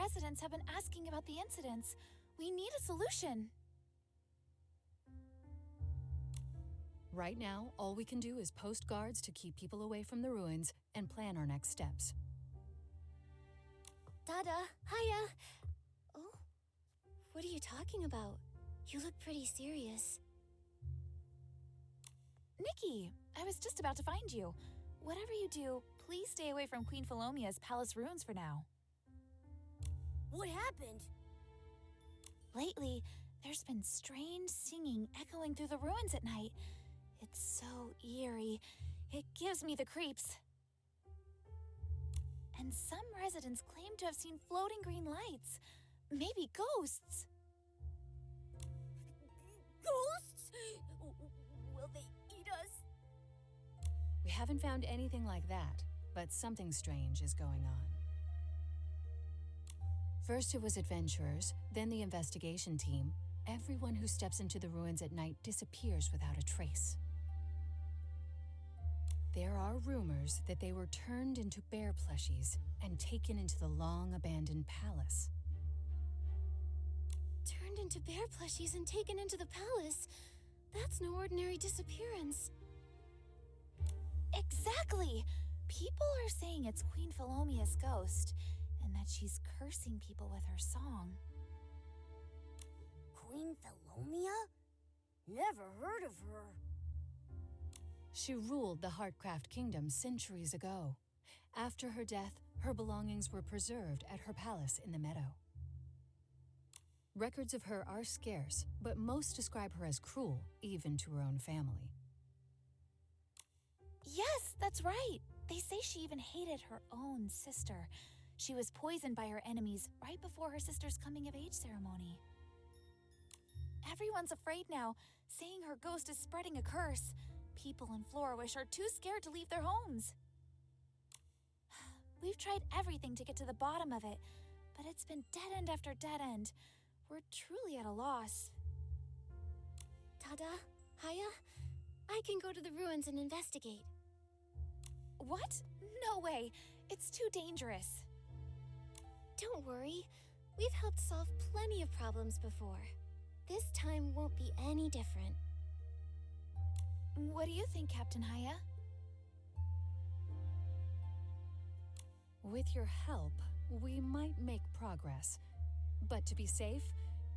residents have been asking about the incidents. We need a solution. Right now, all we can do is post guards to keep people away from the ruins and plan our next steps. Dada, hiya. Oh, what are you talking about? You look pretty serious. Nikki, I was just about to find you. Whatever you do, please stay away from Queen Philomea's palace ruins for now. What happened? Lately, there's been strange singing echoing through the ruins at night. It's so eerie. It gives me the creeps. And some residents claim to have seen floating green lights. Maybe ghosts. Ghosts? Will they eat us? We haven't found anything like that, but something strange is going on. First it was adventurers, then the investigation team. Everyone who steps into the ruins at night disappears without a trace. There are rumors that they were turned into bear plushies and taken into the long-abandoned palace. Turned into bear plushies and taken into the palace? That's no ordinary disappearance. Exactly! People are saying it's Queen Philomea's ghost, and that she's cursing people with her song. Queen Philomea? Never heard of her. She ruled the Heartcraft Kingdom centuries ago. After her death, her belongings were preserved at her palace in the meadow. Records of her are scarce, but most describe her as cruel, even to her own family. Yes, that's right! They say she even hated her own sister. She was poisoned by her enemies right before her sister's coming-of-age ceremony. Everyone's afraid now, saying her ghost is spreading a curse. People in Florawish are too scared to leave their homes. We've tried everything to get to the bottom of it, but it's been dead end after dead end. We're truly at a loss. Dada, hiya. I can go to the ruins and investigate. What? No way. It's too dangerous. Don't worry. We've helped solve plenty of problems before. This time won't be any different. What do you think, Captain Haya? With your help, we might make progress. But to be safe,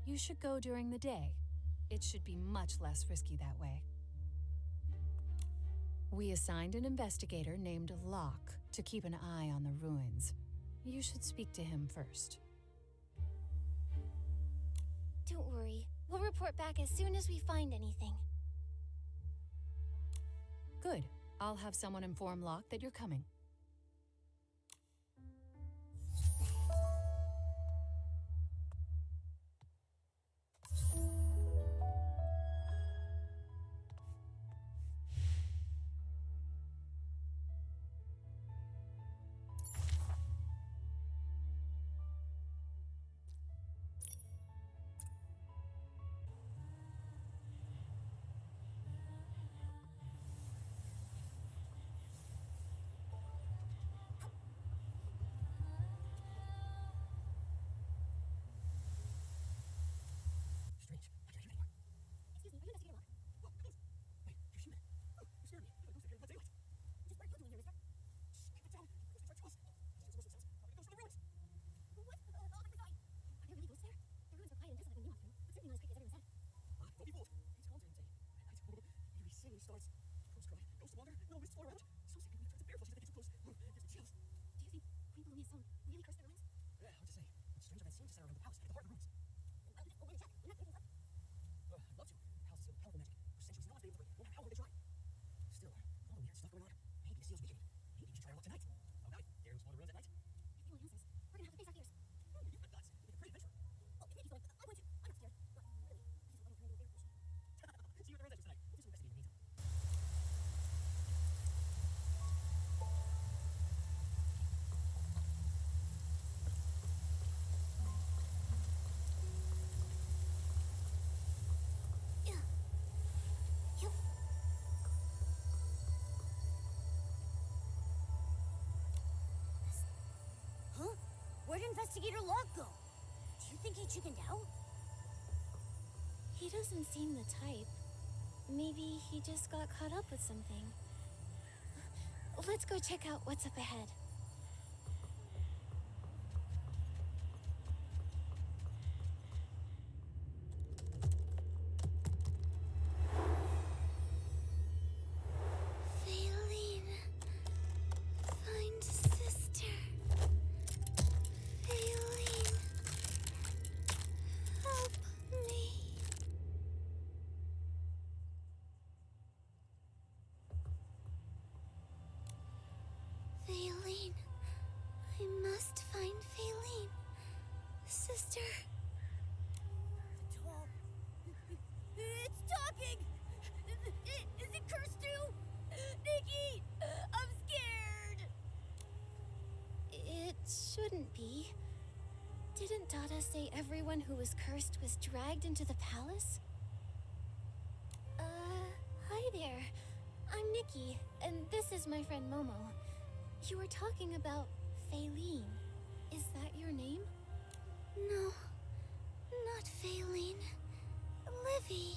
you should go during the day. It should be much less risky that way. We assigned an investigator named Locke to keep an eye on the ruins. You should speak to him first. Don't worry. We'll report back as soon as we find anything. Good. I'll have someone inform Locke that you're coming. Where'd Investigator Locke go? Do you think he chickened out? He doesn't seem the type. Maybe he just got caught up with something. Let's go check out what's up ahead. Shouldn't be. Didn't Dada say everyone who was cursed was dragged into the palace? Hi there. I'm Nikki, and this is my friend Momo. You were talking about Faylene. Is that your name? No, not Faylene. Livy.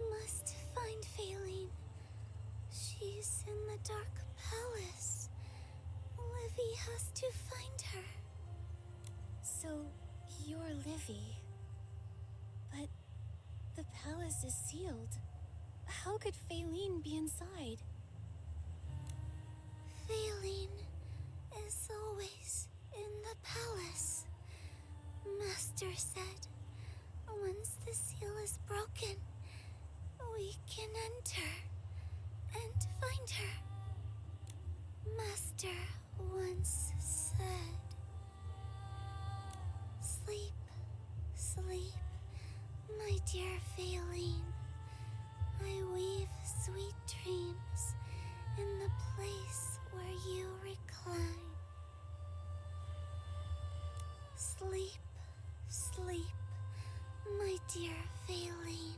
Must find Faylene. She's in the Dark Palace. Livy has to find her. So, you're Livy. But the palace is sealed. How could Faylene be inside? Faylene is always in the palace. Master said, once the seal is broken, we can enter and find her. Master once said, sleep, sleep, my dear Faylene. I weave sweet dreams in the place where you recline. Sleep, sleep, my dear Faylene.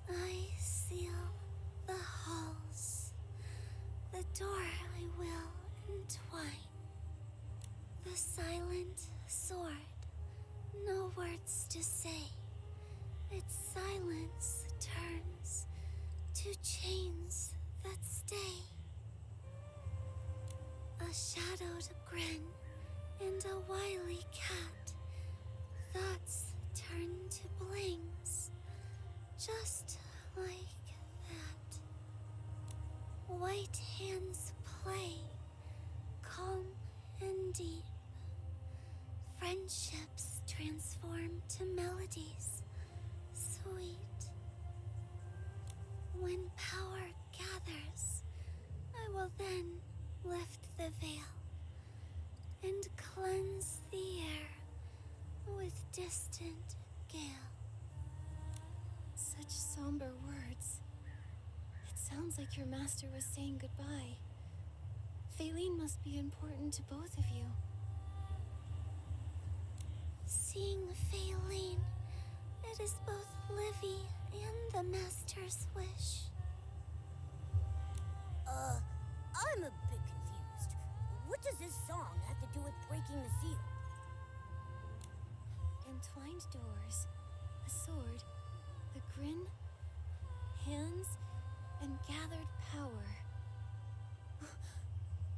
I seal the halls. The door I will entwine. The silent sword, no words to say. Its silence turns to chains that stay. A shadowed grin and a wily cat. Thoughts turn to blings, just like that. White hands play, calm and deep. Friendships transform to melodies, sweet. When power gathers, I will then lift the veil and cleanse the air with distant gale. Such somber words. It sounds like your master was saying goodbye. Faylene must be important to both of you. Seeing Faylene, it is both Livy and the Master's wish. I'm a bit confused. What does this song have to do with breaking the seal? Entwined doors, a sword, the grin, hands, and gathered power.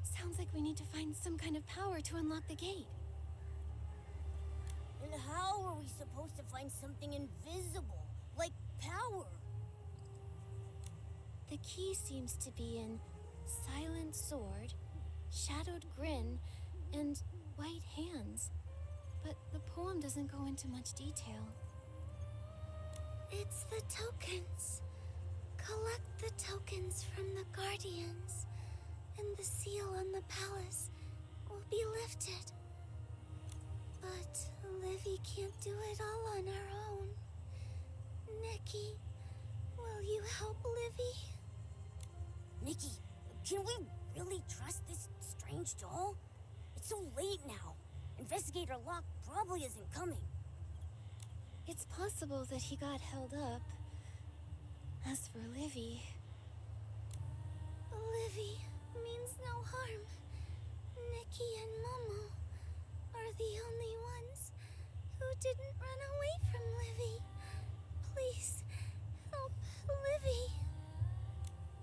Sounds like we need to find some kind of power to unlock the gate. And how are we supposed to find something invisible, like power? The key seems to be in silent sword, shadowed grin, and white hands. But the poem doesn't go into much detail. It's the tokens. Collect the tokens from the guardians, and the seal on the palace will be lifted. But Livy can't do it all on her own. Nikki, will you help Livy? Nikki, can we really trust this strange doll? It's so late now. Investigator Locke probably isn't coming. It's possible that he got held up. As for Livy... Livy means no harm. Nikki and Momo, are the only ones who didn't run away from Livy. Please, help Livy.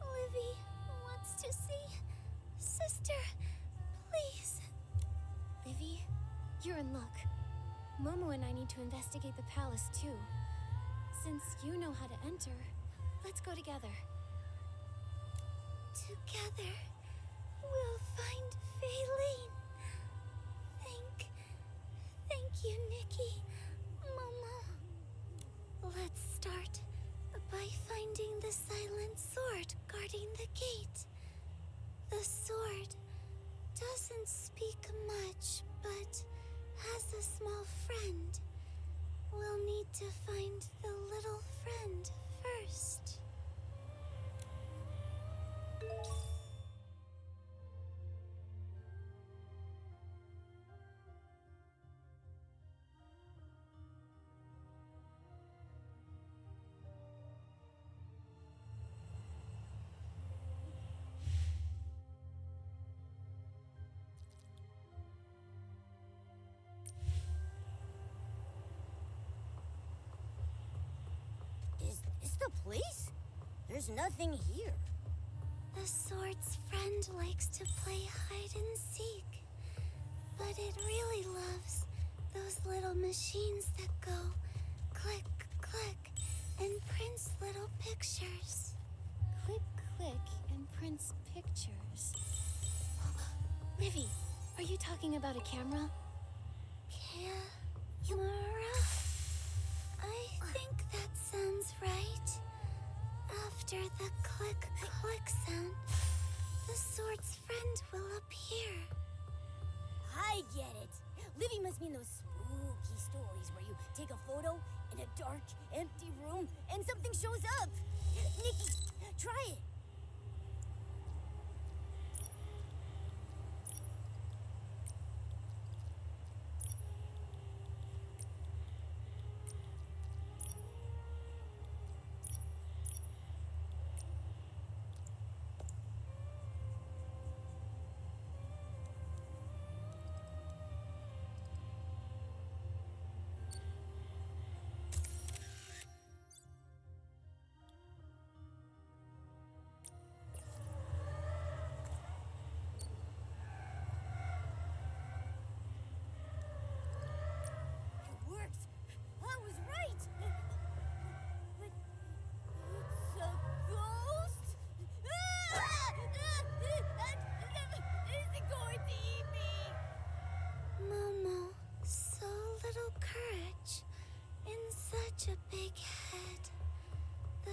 Livy wants to see Sister. Please. Livy, you're in luck. Momo and I need to investigate the palace too. Since you know how to enter, let's go together. Together, we'll find Faylene. Thank you, Nikki, Momo. Let's start by finding the silent sword guarding the gate. The sword doesn't speak much, but has a small friend. We'll need to find the little friend first. Is the place? There's nothing here. The sword's friend likes to play hide and seek, but it really loves those little machines that go click, click, and prints little pictures. Click, click, and prints pictures. Livy, are you talking about a camera? Camera? I think that sounds right. After the click, click sound, the sword's friend will appear. I get it. Livy must mean those spooky stories where you take a photo in a dark, empty room and something shows up. Nikki, try it.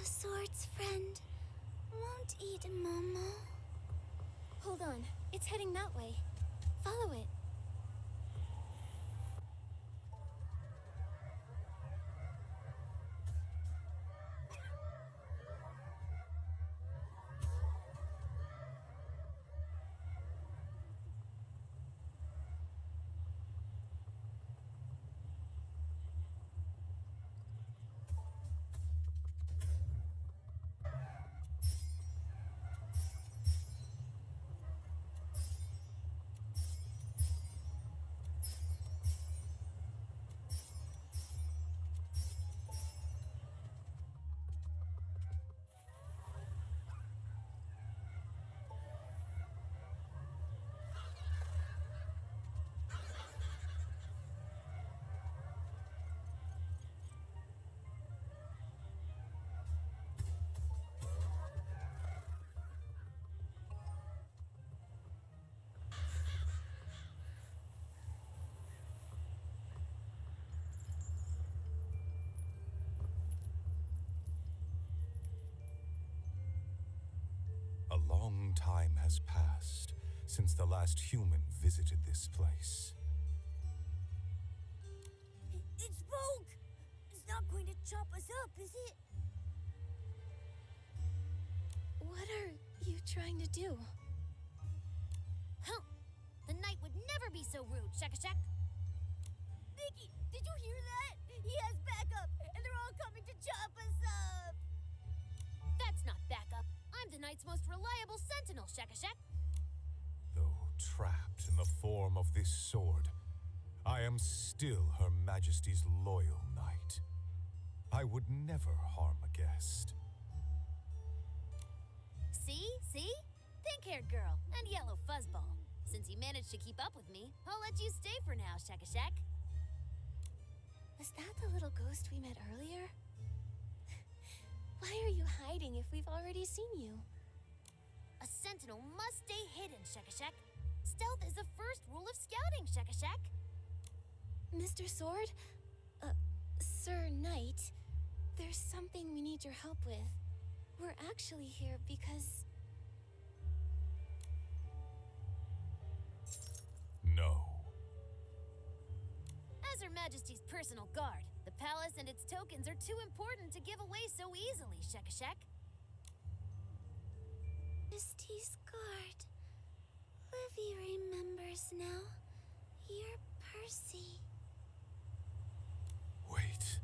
Sword's friend won't eat Momo. Hold on, it's heading that way. Follow it. A long time has passed since the last human visited this place. It's Rogue! It's not going to chop us up, is it? What are you trying to do? Huh! The knight would never be so rude, Shaka-Shack! Nikki, did you hear that? He has backup, and they're all coming to chop us up! That's not backup. I'm the knight's most reliable sentinel, Shaka-Shack. Though trapped in the form of this sword, am still Her Majesty's loyal knight. I would never harm a guest. See? See? Pink-haired girl and yellow fuzzball. Since you managed to keep up with me, I'll let you stay for now, Shaka-Shack. Was that the little ghost we met earlier? Why are you hiding if we've already seen you? A sentinel must stay hidden, Shaka-Shack. Stealth is the first rule of scouting, Shaka-Shack. Mr. Sword? Sir Knight, there's something we need your help with. We're actually here because... No. As Her Majesty's personal guard, the palace and its tokens are too important to give away so easily, Shaka-Shack. Majesty's guard. Livy remembers now. You're Percy. Wait.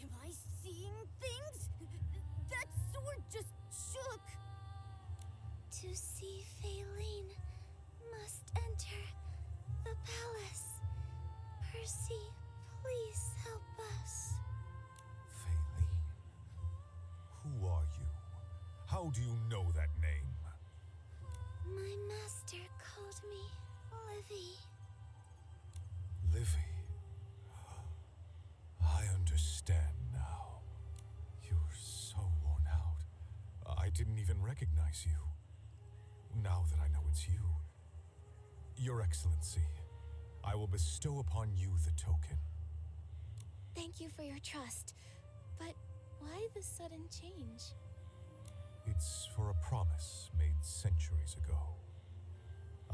Am I seeing things? That sword just shook. To see Faylene, must enter the palace. Percy, please help us. Faylene. Who are you? How do you know that name? My master called me Livy. Livy. I understand now. You're so worn out. I didn't even recognize you. Now that I know it's you. Your Excellency, I will bestow upon you the token. Thank you for your trust. But why the sudden change? It's for a promise made centuries ago.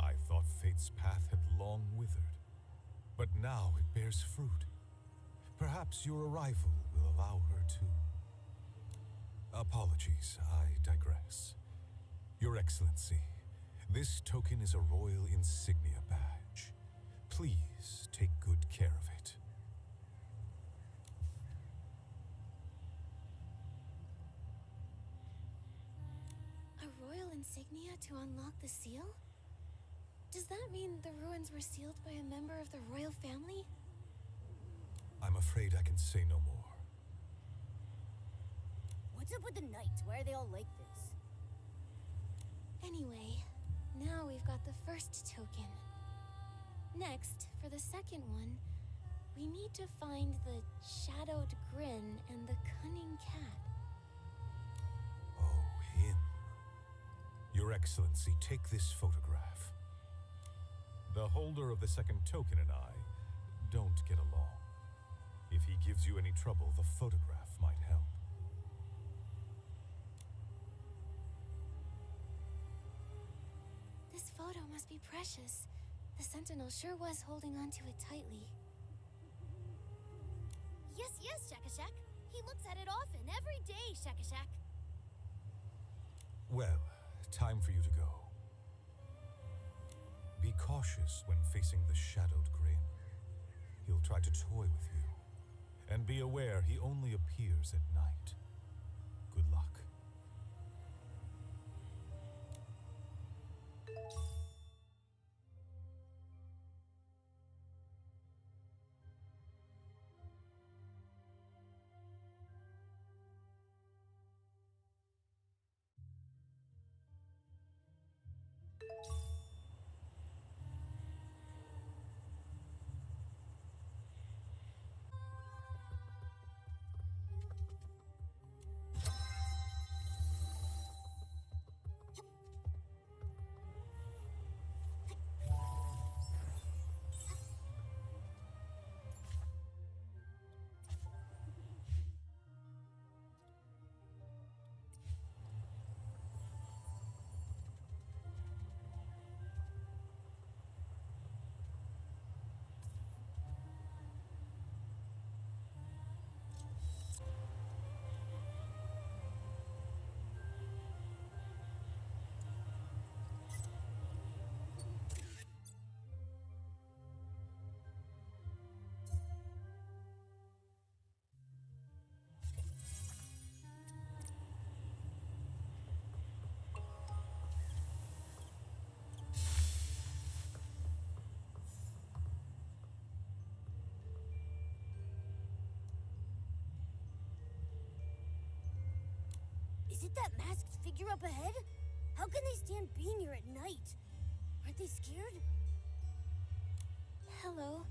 I thought fate's path had long withered, but now it bears fruit. Perhaps your arrival will allow her to... Apologies, I digress. Your Excellency, this token is a royal insignia badge. Please take good care of it. A royal insignia to unlock the seal? Does that mean the ruins were sealed by a member of the royal family? I'm afraid I can say no more. What's up with the knights? Why are they all like this? Anyway, now we've got the first token. Next, for the second one, we need to find the shadowed grin and the cunning cat. Oh, him. Your Excellency, take this photograph. The holder of the second token and I don't get along. If he gives you any trouble, the photograph might help. This photo must be precious. The Sentinel sure was holding on to it tightly. Yes, yes, Shaka-Shack. He looks at it often, every day, Shaka-Shack. Well, time for you to go. Be cautious when facing the shadowed grin. He'll try to toy with you. And be aware he only appears at night. Good luck. Is it that masked figure up ahead? How can they stand being here at night? Aren't they scared? Hello,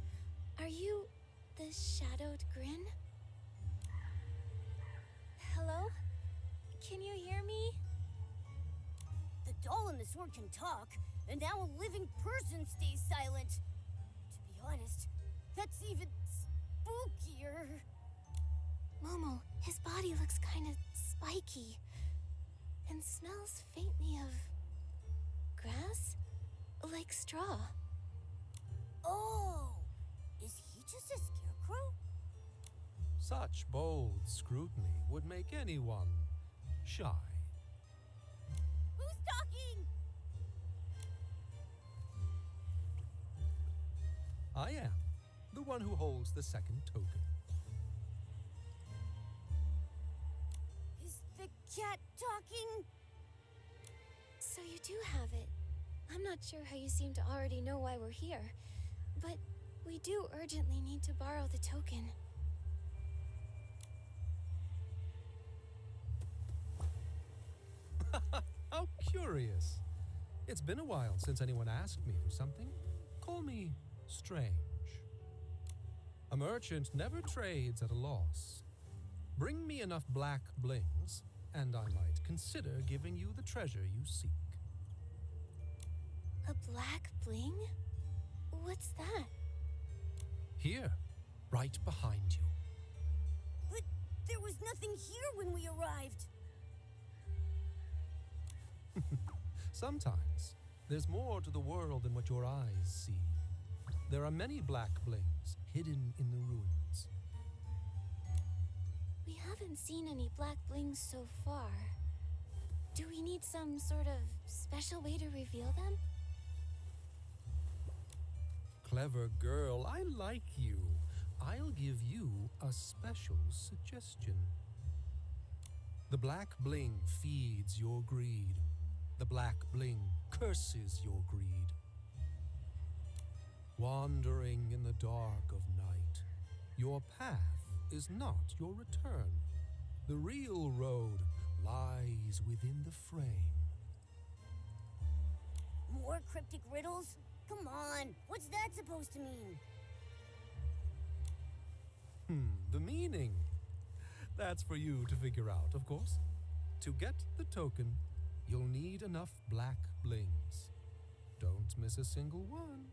are you the shadowed grin? Hello? Can you hear me? The doll and the sword can talk, and now a living person stays silent. To be honest, that's even spookier. Momo, his body looks kind of spiky and smells faintly of grass, like straw. Oh, is he just a scarecrow? Such bold scrutiny would make anyone shy. Who's talking? I am the one who holds the second token. Is the cat talking? So you do have it. I'm not sure how you seem to already know why we're here, but we do urgently need to borrow the token. How curious. It's been a while since anyone asked me for something. Call me strange. A merchant never trades at a loss. Bring me enough black blings, and I might consider giving you the treasure you seek. A black bling? What's that? Here, right behind you. But there was nothing here when we arrived. Sometimes there's more to the world than what your eyes see. There are many black blings hidden in the ruins. We haven't seen any black blings so far. Do we need some sort of special way to reveal them? Clever girl, I like you. I'll give you a special suggestion. The black bling feeds your greed. The black bling curses your greed. Wandering in the dark of night, your path is not your return. The real road lies within the frame. More cryptic riddles? Come on, what's that supposed to mean? The meaning. That's for you to figure out, of course. To get the token, you'll need enough black blings. Don't miss a single one.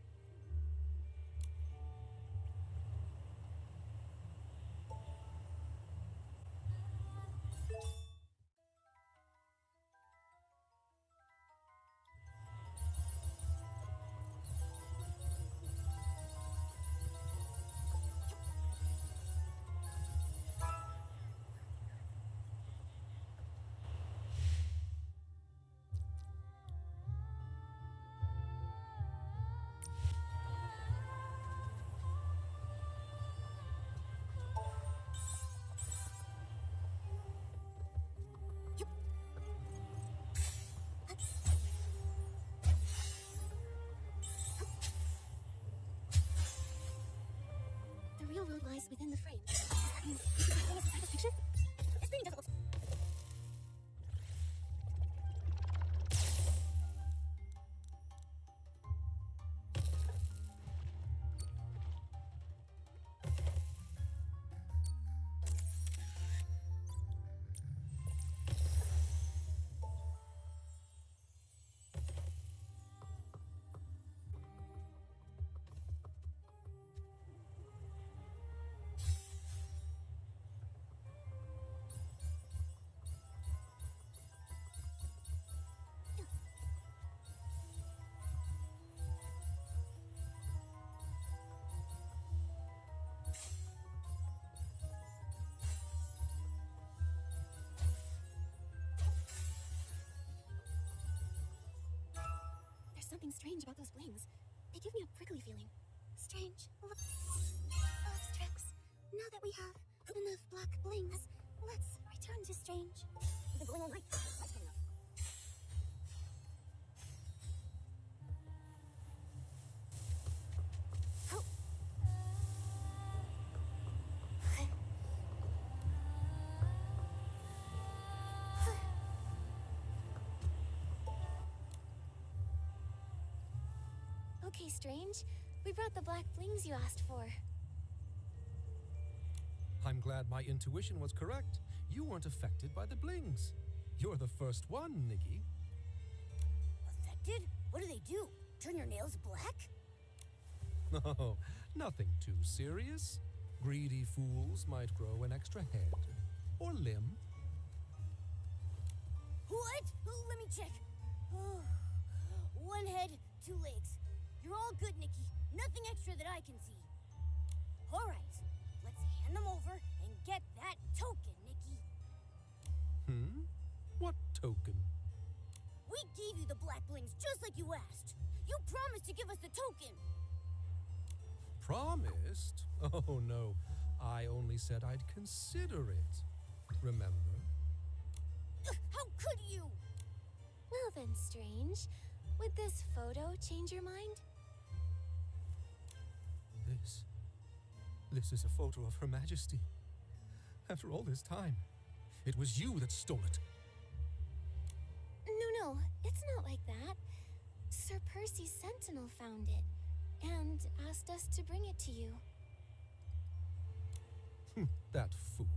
The real road lies within the frame. Does that mean you can bring us inside this picture? It's pretty difficult. There's something strange about those blings. They give me a prickly feeling. Strange. Look. Abstracts. Now that we have enough black blings, let's return to Strange. We've been going all night. That's good enough. How? okay, Strange. We brought the black blings you asked for. I'm glad my intuition was correct. You weren't affected by the blings. You're the first one, Nikki. Affected? What do they do? Turn your nails black? No, nothing too serious. Greedy fools might grow an extra head or limb. What? Let me check. One head, 2 legs. You're all good, Nikki. Nothing extra that I can see. All right, let's hand them over and get that token, Nikki. What token? We gave you the black blings just like you asked. You promised to give us the token. Promised? Oh, no. I only said I'd consider it. Remember? How could you? Well then, Strange. Would this photo change your mind? This is a photo of Her Majesty. After all this time, it was you that stole it. No, it's not like that. Sir Percy's sentinel found it and asked us to bring it to you. That fool.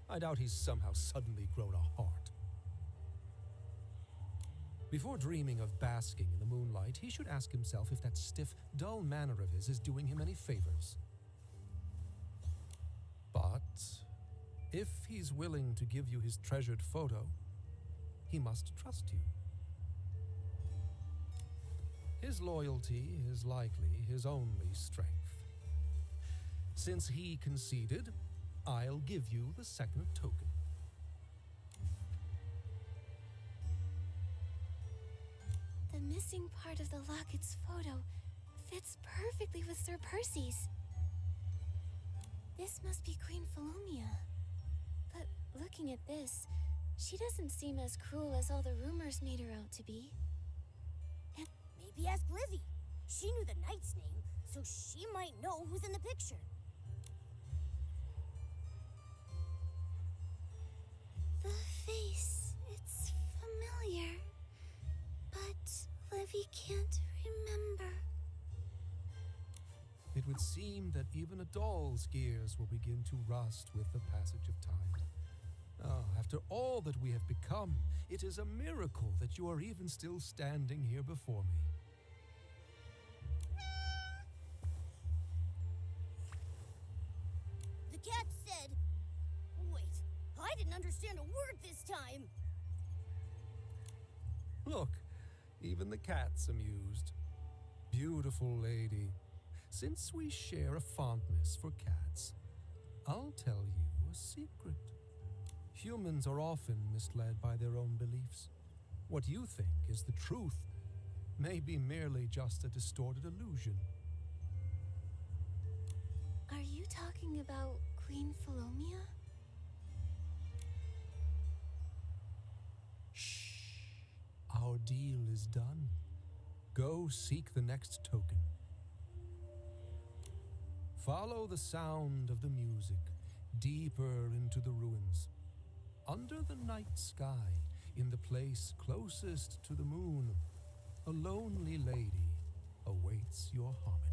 I doubt he's somehow suddenly grown a heart. Before dreaming of basking in the moonlight, he should ask himself if that stiff, dull manner of his is doing him any favors. But if he's willing to give you his treasured photo, he must trust you. His loyalty is likely his only strength. Since he conceded, I'll give you the second token. The missing part of the locket's photo fits perfectly with Sir Percy's. This must be Queen Philomia. But looking at this, she doesn't seem as cruel as all the rumors made her out to be. And Maybe ask Livy. She knew the knight's name, so she might know who's in the picture. the face, it's familiar. But Livy can't remember. It would seem that even a doll's gears will begin to rust with the passage of time. After all that we have become, it is a miracle that you are even still standing here before me. The cat said... Wait, I didn't understand a word this time. Look, even the cat's amused. Beautiful lady, since we share a fondness for cats, I'll tell you a secret. Humans are often misled by their own beliefs. What you think is the truth may be merely just a distorted illusion. Are you talking about Queen Philomia? Shh. Our deal is done. Go seek the next token. Follow the sound of the music deeper into the ruins. Under the night sky, in the place closest to the moon, a lonely lady awaits your harmony.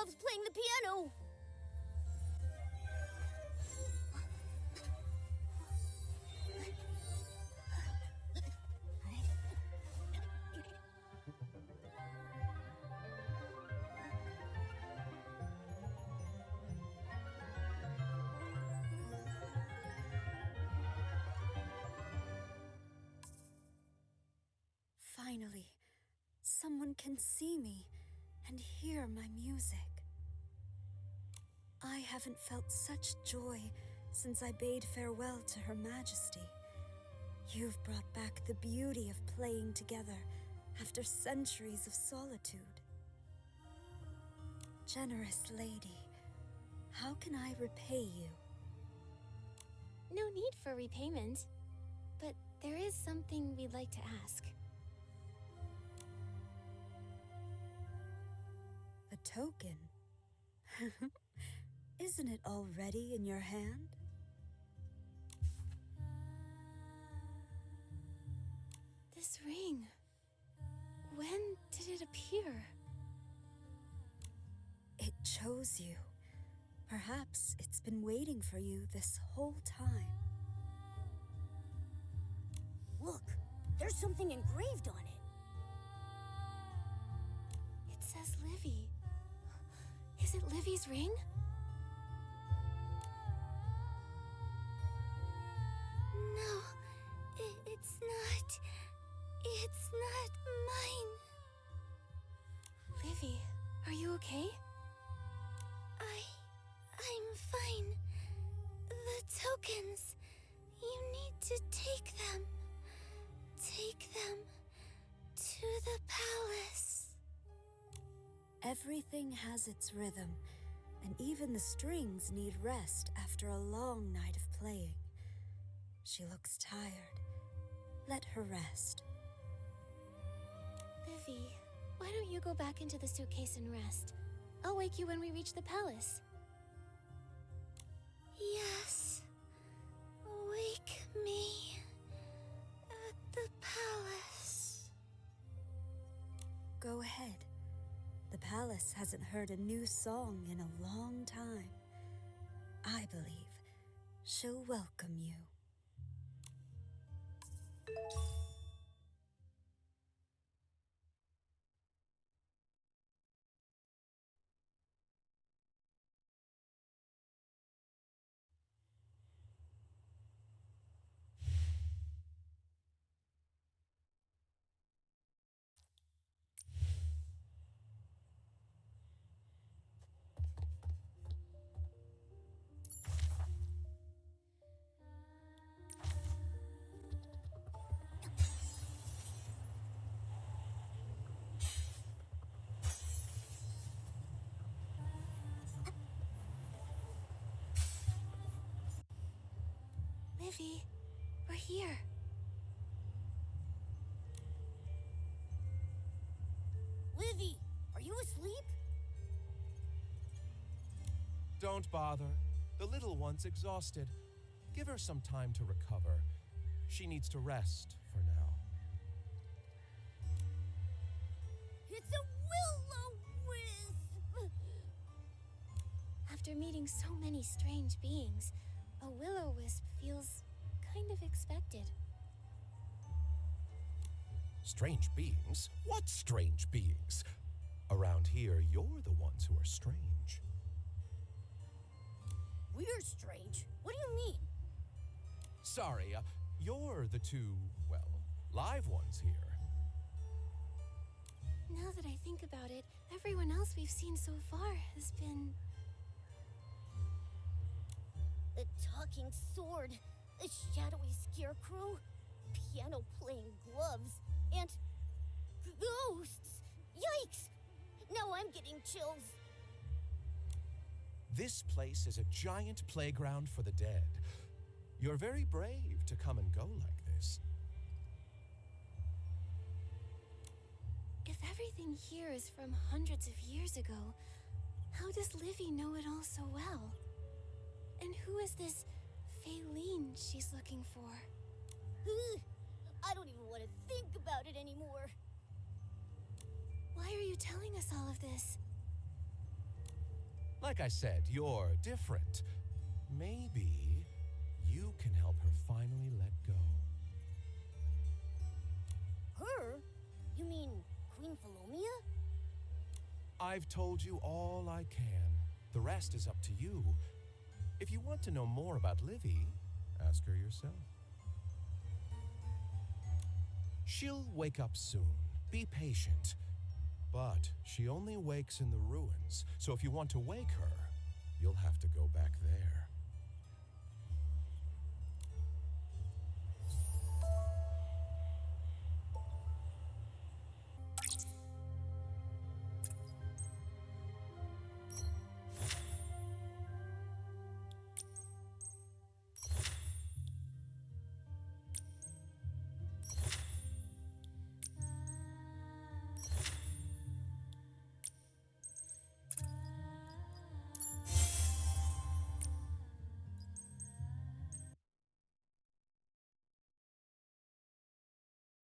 themselves playing the piano! Finally, someone can see me and hear my music. I haven't felt such joy since I bade farewell to Her Majesty. You've brought back the beauty of playing together after centuries of solitude. Generous lady, how can I repay you? No need for repayment, but there is something we'd like to ask. The token? Isn't it already in your hand? This ring. When did it appear? It chose you. Perhaps it's been waiting for you this whole time. Look, there's something engraved on it. It says Livy. Is it Livy's ring? No, it's not. It's not mine. Livy, are you okay? I'm fine. The tokens. You need to take them. Take them to the palace. Everything has its rhythm, and even the strings need rest after a long night of playing. She looks tired. Let her rest. Livy, why don't you go back into the suitcase and rest? I'll wake you when we reach the palace. Yes. Wake me at the palace. Go ahead. The palace hasn't heard a new song in a long time. I believe she'll welcome you. Livy, we're here. Livy, are you asleep? Don't bother. The little one's exhausted. Give her some time to recover. She needs to rest for now. It's a will-o-wisp! After meeting so many strange beings, a will-o-wisp feels kind of expected. Strange beings? What strange beings? Around here, you're the ones who are strange. We're strange. What do you mean? Sorry, you're the two, well, live ones here. Now that I think about it, everyone else we've seen so far has been... A talking sword, a shadowy scarecrow, piano-playing gloves, and ghosts! Yikes! Now I'm getting chills. This place is a giant playground for the dead. You're very brave to come and go like this. If everything here is from hundreds of years ago, how does Livy know it all so well? And who is this Faylene she's looking for? I don't even want to think about it anymore. Why are you telling us all of this? Like I said, you're different. Maybe you can help her finally let go. Her? You mean Queen Philomia? I've told you all I can. The rest is up to you. If you want to know more about Livy, ask her yourself. She'll wake up soon. Be patient. But she only wakes in the ruins, so if you want to wake her, you'll have to go back there.